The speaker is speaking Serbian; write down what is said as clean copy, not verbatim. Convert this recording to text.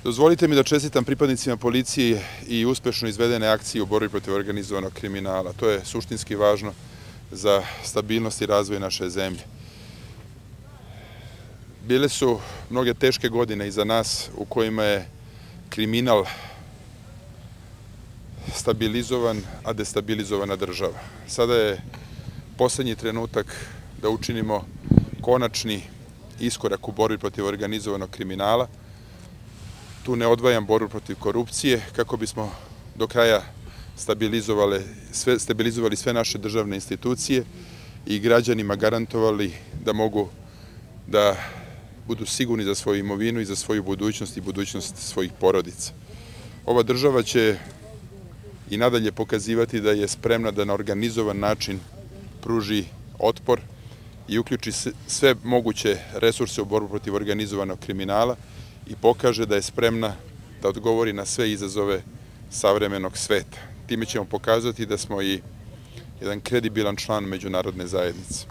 Dozvolite mi da čestitam pripadnicima policije i uspešno izvedene akcije u borbi protiv organizovanog kriminala. To je suštinski važno za stabilnost i razvoj naše zemlje. Bile su mnoge teške godine iza nas u kojima je kriminal stabilizovan, a destabilizovana država. Sada je poslednji trenutak da učinimo konačni iskorak u borbi protiv organizovanog kriminala. Tu ne odvajam borbu protiv korupcije kako bismo do kraja stabilizovali sve naše državne institucije i građanima garantovali da mogu da budu sigurni za svoju imovinu i za svoju budućnost i budućnost svojih porodica. Ova država će i nadalje pokazivati da je spremna da na organizovan način pruži otpor i uključi sve moguće resurse u borbu protiv organizovanog kriminala i pokaže da je spremna da odgovori na sve izazove savremenog sveta. Time ćemo pokazati da smo i jedan kredibilan član međunarodne zajednice.